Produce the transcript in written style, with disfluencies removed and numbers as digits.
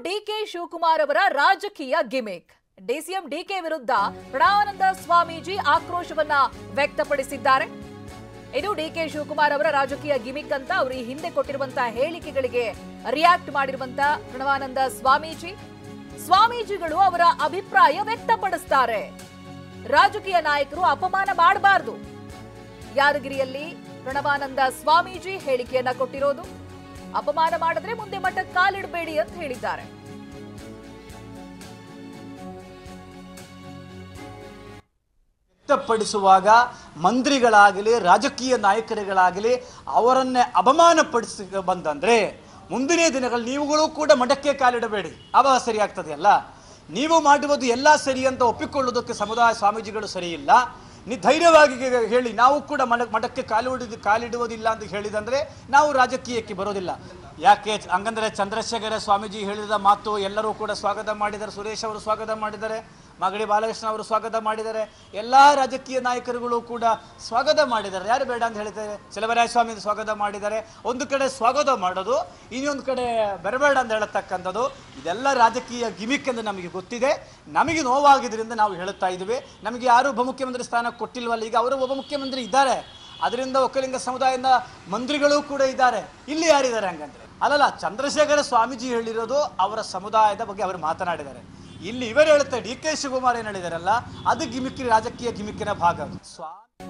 DK Shivakumar ಅವರ ರಾಜಕೀಯ gimmick. DCM DK ವಿರುದ್ಧ ಪ್ರಣವಾನಂದ ಸ್ವಾಮೀಜಿ ಆಕ್ರೋಶವನ್ನ ವ್ಯಕ್ತಪಡಿಸಿದ್ದಾರೆ. ಇದು ಡಿಕೆ ಶಿವಕುಮಾರ್ ಅವರ ರಾಜಕೀಯ ಗಿಮಿಕ್ ಅಂತ ಅವರು ಈ ಹಿಂದೆ ಕೊಟ್ಟಿರುವಂತಹ ಹೇಳಿಕೆಗಳಿಗೆ ರಿಯಾಕ್ಟ್ ಮಾಡಿರುವಂತಹ ಪ್ರಣವಾನಂದ ಸ್ವಾಮೀಜಿಗಳು ಅವರ ಅಭಿಪ್ರಾಯ ವ್ಯಕ್ತಪಡಿಸುತ್ತಾರೆ. ರಾಜಕೀಯ ನಾಯಕರು ಅಪಮಾನ ಮಾಡಬಾರದು. ಯಾದಗಿರಿಯಲ್ಲಿ ಪ್ರಣವಾನಂದ ಸ್ವಾಮೀಜಿ ಹೇಳಿಕೆಯನ್ನ ಕೊಟ್ಟಿರೋದು. ಅಪಮಾನ ಮಾಡಿದ್ರೆ ಮುಂದೆ ಮಠಕ್ಕೆ ಕಾಲಿಡಬೇಡಿ ಅಂತ ಹೇಳಿದ್ದಾರೆ. ವ್ಯಕ್ತಪಡಿಸುವಾಗ ಮಂತ್ರಿಗಳಾಗಲಿ ರಾಜಕೀಯ ನಾಯಕರುಗಳಾಗಲಿ ಅವರನ್ನೇ ಅವಮಾನಪಡಿಸಿ ಬಂದಂದ್ರೆ ಮುಂದಿನ ದಿನಗಳಲ್ಲಿ ನೀವುಗಳು ಕೂಡ ಮಠಕ್ಕೆ ಕಾಲಿಡಬೇಡಿ, ಅವಾಗ ಸರಿಯಾಗ್ತದೆ ಅಲ್ಲ. ನೀವು ಮಾಡುವುದು ಎಲ್ಲ ಸರಿ ಅಂತ ಒಪ್ಪಿಕೊಳ್ಳುವುದಕ್ಕೆ ಸಮುದಾಯ ಸ್ವಾಮೀಜಿಗಳು ಸರಿ ಇಲ್ಲ. ನೀವು ಧೈರ್ಯವಾಗಿ ಹೇಳಿ ನಾವು ಕೂಡ ಮಠಕ್ಕೆ ಕಾಲಿಡುವುದಿಲ್ಲ ಅಂತ ಹೇಳಿದಂದ್ರೆ ನಾವು ರಾಜಕೀಯಕ್ಕೆ ಬರೋದಿಲ್ಲ. ಯಾಕೆ ಹಂಗಂದ್ರೆ ಚಂದ್ರಶೇಖರ ಸ್ವಾಮೀಜಿ ಹೇಳಿದ ಮಾತು ಎಲ್ಲರೂ ಕೂಡ ಸ್ವಾಗತ ಮಾಡಿದ್ದಾರೆ. ಸುರೇಶ್ ಅವರು ಸ್ವಾಗತ ಮಾಡಿದ್ದಾರೆ, ಮಾಗಡಿ ಬಾಲಕೃಷ್ಣ ಅವರು ಸ್ವಾಗತ ಮಾಡಿದ್ದಾರೆ, ಎಲ್ಲ ರಾಜಕೀಯ ನಾಯಕರುಗಳು ಕೂಡ ಸ್ವಾಗತ ಮಾಡಿದ್ದಾರೆ. ಯಾರು ಬೇಡ ಅಂತ ಹೇಳ್ತಾರೆ? ಚಲುವರಾಯ ಸ್ವಾಮಿ ಸ್ವಾಗತ ಮಾಡಿದ್ದಾರೆ. ಒಂದು ಕಡೆ ಸ್ವಾಗತ ಮಾಡೋದು, ಇನ್ನೊಂದು ಕಡೆ ಬರಬೇಡ ಅಂತ ಹೇಳತಕ್ಕಂಥದ್ದು, ಇದೆಲ್ಲ ರಾಜಕೀಯ ಗಿಮಿಕ್ ಎಂದು ನಮಗೆ ಗೊತ್ತಿದೆ. ನಮಗೆ ನೋವಾಗಿದ್ದರಿಂದ ನಾವು ಹೇಳುತ್ತಾ ಇದ್ದೀವಿ. ನಮಗೆ ಯಾರು ಉಪಮುಖ್ಯಮಂತ್ರಿ ಸ್ಥಾನ ಕೊಟ್ಟಿಲ್ವಲ್ಲ, ಈಗ ಅವರು ಉಪಮುಖ್ಯಮಂತ್ರಿ ಇದ್ದಾರೆ. ಅದರಿಂದ ಒಕ್ಕಲಿಂಗ ಸಮುದಾಯದ ಮಂತ್ರಿಗಳು ಕೂಡ ಇದ್ದಾರೆ. ಇಲ್ಲಿ ಯಾರಿದ್ದಾರೆ ಹಂಗಂದ್ರೆ? ಅಲ್ಲಲ್ಲ, ಚಂದ್ರಶೇಖರ ಸ್ವಾಮೀಜಿ ಹೇಳಿರೋದು ಅವರ ಸಮುದಾಯದ ಬಗ್ಗೆ ಅವರು ಮಾತನಾಡಿದ್ದಾರೆ. ಇಲ್ಲಿ ಇವರು ಹೇಳುತ್ತಾರೆ ಡಿ ಕೆ ಶಿವಕುಮಾರ್ ಏನು ಹೇಳಿದಾರಲ್ಲ, ಅದು ಗಿಮಿಕ್, ರಾಜಕೀಯ ಗಿಮಿಕ್ಕಿನ ಭಾಗ.